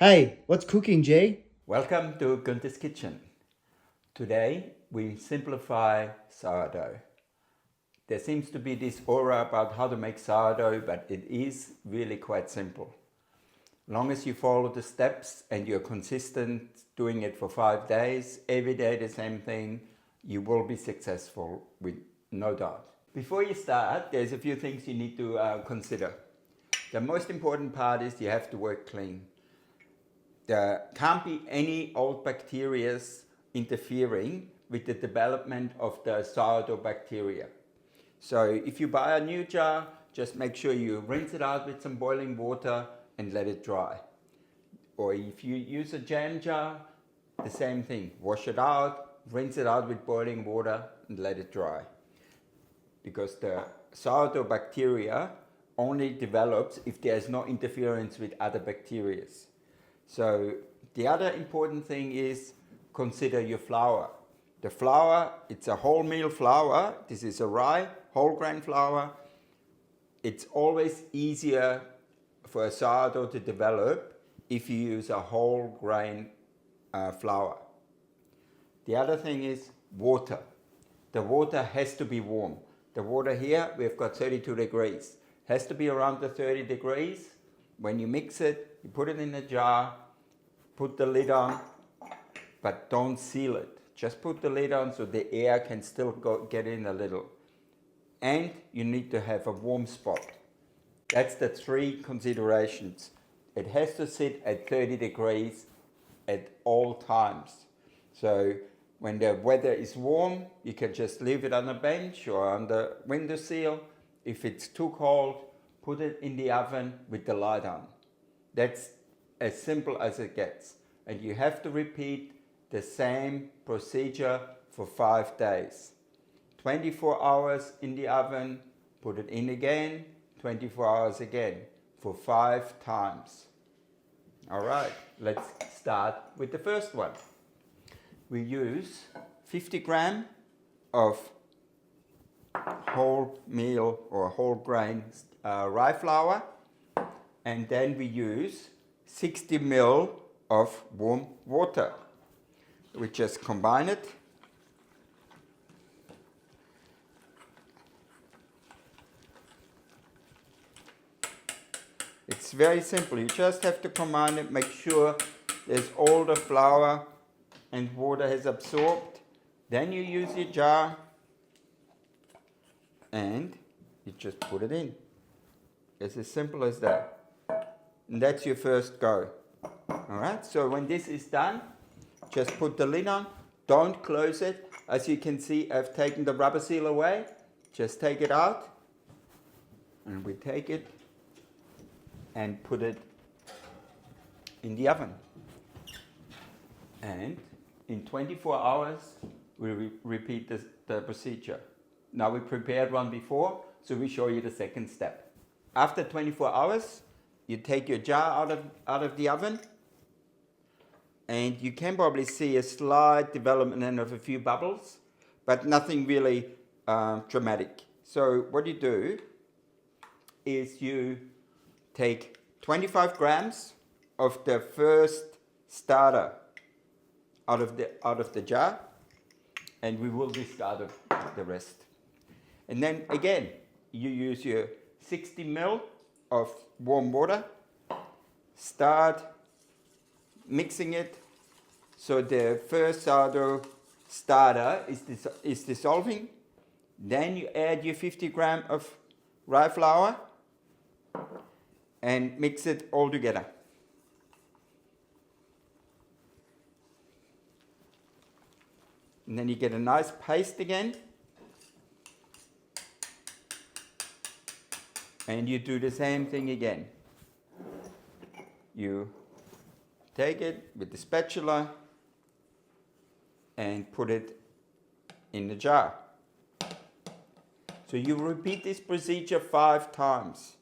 Hey, what's cooking, Jay? Welcome to Gunther's Kitchen. Today we simplify sourdough. There seems to be this aura about how to make sourdough, but it is really quite simple. Long as you follow the steps and you're consistent doing it for 5 days, every day the same thing, you will be successful with no doubt. Before you start, there's a few things you need to consider. The most important part is you have to work clean. There can't be any old bacteria interfering with the development of the sourdough bacteria. So if you buy a new jar, just make sure you rinse it out with some boiling water and let it dry. Or if you use a jam jar, the same thing. Wash it out, rinse it out with boiling water and let it dry. Because the sourdough bacteria only develops if there is no interference with other bacteria. So the other important thing is consider your flour. The flour, it's a wholemeal flour. This is a rye, whole grain flour. It's always easier for a sourdough to develop if you use a whole grain flour. The other thing is water. The water has to be warm. The water here, we've got 32 degrees. Has to be around the 30 degrees. When you mix it, you put it in a jar, put the lid on, but don't seal it. Just put the lid on so the air can still get in a little. And you need to have a warm spot. That's the 3 considerations. It has to sit at 30 degrees at all times. So when the weather is warm, you can just leave it on a bench or on the windowsill. If it's too cold, put it in the oven with the light on. That's as simple as it gets. And you have to repeat the same procedure for 5 days. 24 hours in the oven, put it in again, 24 hours again, for 5 times. All right, let's start with the first one. We use 50 grams of wholemeal or whole grain rye flour, and then we use 60 ml of warm water. We just combine it. It's very simple. You just have to combine it, make sure there's all the flour and water has absorbed. Then you use your jar and you just put it in. It's as simple as that. And that's your first go. Alright, so when this is done, just put the lid on. Don't close it. As you can see, I've taken the rubber seal away. Just take it out. And we take it and put it in the oven. And in 24 hours, we repeat the procedure. Now we prepared one before, so we show you the second step. After 24 hours, you take your jar out of the oven, and you can probably see a slight development of a few bubbles, but nothing really dramatic. So what you do is you take 25 grams of the first starter out of the jar, and we will discard the rest. And then again, you use your 60 ml of warm water. Start mixing it so the first sourdough starter is dissolving. Then you add your 50 grams of rye flour and mix it all together. And then you get a nice paste again. And you do the same thing again. You take it with the spatula and put it in the jar. So you repeat this procedure 5 times.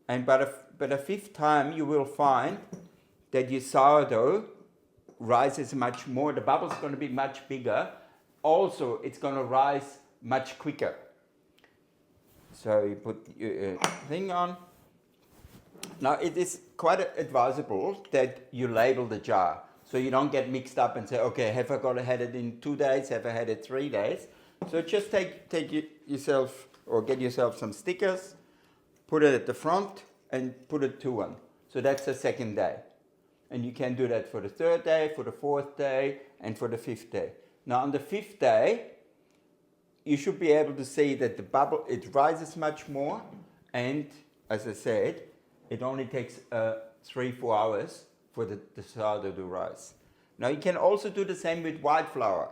And by the 5th time, you will find that your sourdough rises much more. The bubble's going to be much bigger. Also, it's going to rise much quicker. So you put your thing on, Now it is quite advisable that you label the jar so you don't get mixed up and say, okay, have I got to had it in 2 days? Have I had it 3 days? So just yourself or get yourself some stickers, put it at the front and put it to one. So that's the second day. And you can do that for the 3rd day, for the 4th day, and for the 5th day. Now on the 5th day, you should be able to see that the bubble, it rises much more, and as I said, it only takes 3-4 hours for the sourdough to rise. Now you can also do the same with white flour.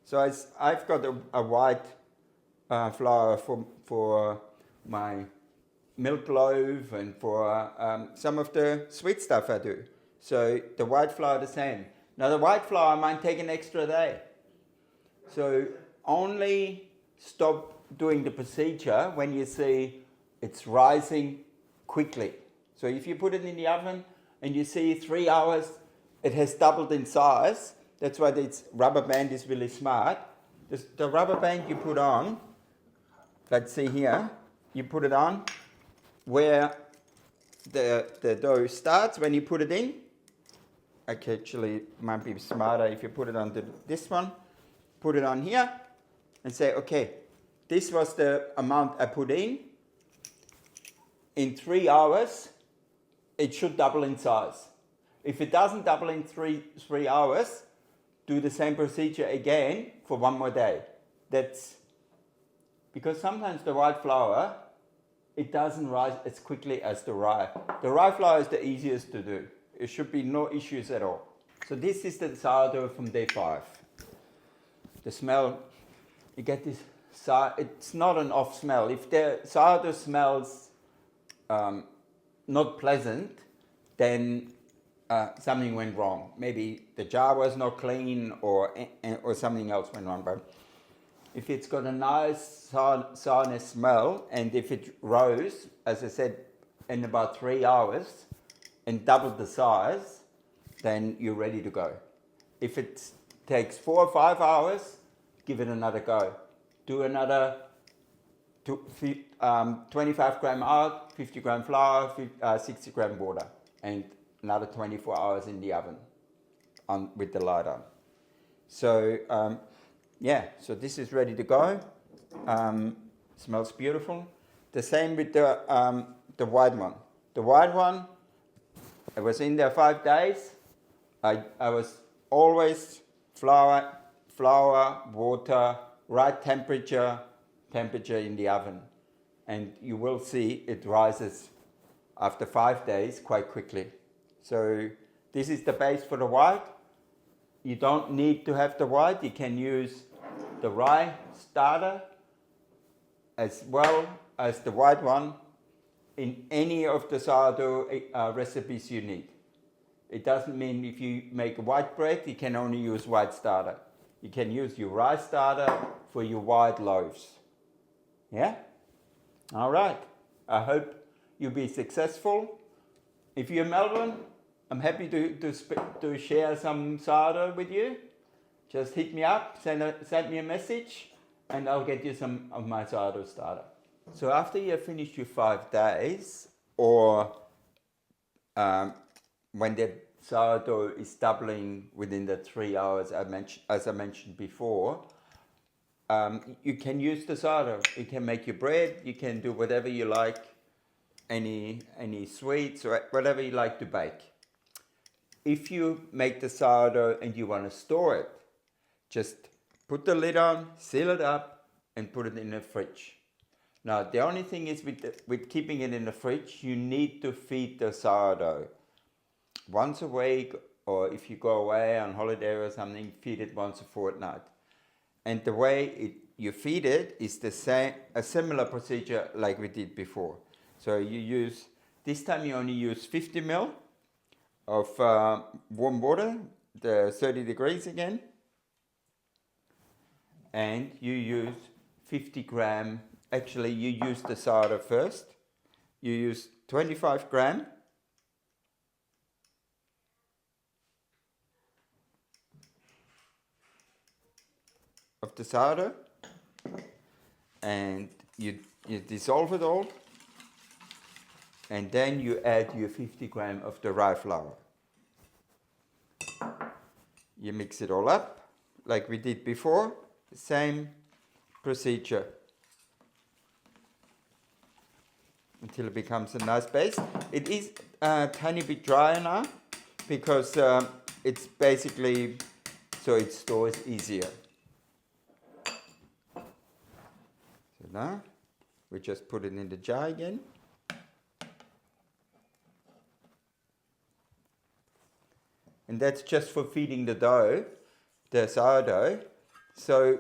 So I've got a white flour for my milk loaf and for some of the sweet stuff I do. So the white flour the same. Now the white flour might take an extra day. So only stop doing the procedure when you see it's rising quickly. So if you put it in the oven and you see 3 hours, it has doubled in size. That's why this rubber band is really smart. The rubber band you put on, let's see here, you put it on where the dough starts when you put it in. Actually, it might be smarter if you put it on this one. Put it on here and say, okay, this was the amount I put in. In 3 hours, it should double in size. If it doesn't double in three hours, do the same procedure again for 1 more day. That's because sometimes the white flour, it doesn't rise as quickly as the rye. The rye flour is the easiest to do. It should be no issues at all. So this is the sourdough from day 5. The smell, you get this, it's not an off smell. If the sourdough smells not pleasant, then something went wrong. Maybe the jar was not clean or something else went wrong. But if it's got a nice sourness smell, and if it rose, as I said, in about 3 hours and doubled the size, then you're ready to go. If it takes 4 or 5 hours, give it another go. Do another 25 gram out, 50 gram flour, 60 gram water, and another 24 hours in the oven with the light on. So so this is ready to go. Smells beautiful. The same with the white one. The white one, I was in there 5 days. I was always flour, water, right temperature in the oven. And you will see it rises after 5 days quite quickly. So this is the base for the white. You don't need to have the white. You can use the rye starter as well as the white one in any of the sourdough recipes you need. It doesn't mean if you make white bread, you can only use white starter. You can use your rye starter for your white loaves. Yeah? All right. I hope you'll be successful. If you're in Melbourne, I'm happy to share some sourdough with you. Just hit me up, send me a message, and I'll get you some of my sourdough starter. So after you have finished your 5 days, or when the sourdough is doubling within the 3 hours as I mentioned before, you can use the sourdough. You can make your bread, you can do whatever you like, any sweets or whatever you like to bake. If you make the sourdough and you want to store it, just put the lid on, seal it up, and put it in the fridge. Now, the only thing is with keeping it in the fridge, you need to feed the sourdough. Once a week, or if you go away on holiday or something, feed it once a fortnight. And the way you feed it is a similar procedure like we did before. So this time you only use 50 ml of warm water, the 30 degrees again. And you use 50 gram, actually you use the sourdough first. You use 25 gram of the sourdough, and you dissolve it all, and then you add your 50 gram of the rye flour. You mix it all up like we did before, same procedure until it becomes a nice base. It is a tiny bit drier now because it's basically so it stores easier. So now we just put it in the jar again. And that's just for feeding the dough, the sourdough. So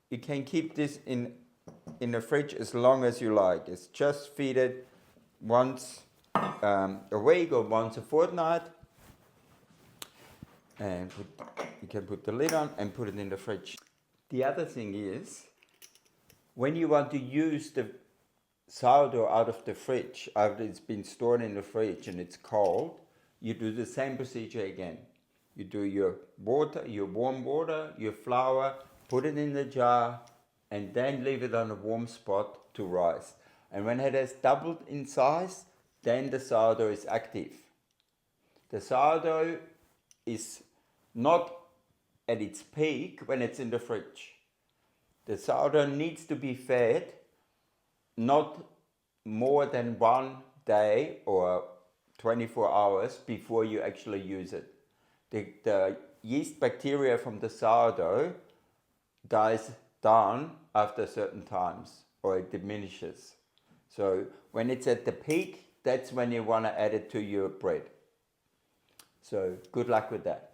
you can keep this in the fridge as long as you like. It's just feed it once a week or once a fortnight. And you can put the lid on and put it in the fridge. The other thing is, when you want to use the sourdough out of the fridge, after it's been stored in the fridge and it's cold, you do the same procedure again. You do your water, your warm water, your flour, put it in the jar, and then leave it on a warm spot to rise. And when it has doubled in size, then the sourdough is active. The sourdough is not at its peak when it's in the fridge. The sourdough needs to be fed not more than 1 day or 24 hours before you actually use it. The yeast bacteria from the sourdough dies down after certain times, or it diminishes. So when it's at the peak, that's when you want to add it to your bread. So good luck with that.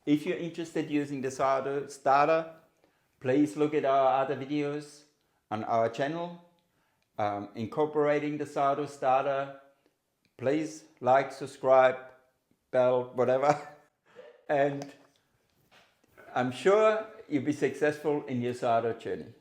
If you're interested in using the sourdough starter, please look at our other videos on our channel, incorporating the sourdough starter. Please like, subscribe, bell, whatever. And I'm sure you'll be successful in your sourdough journey.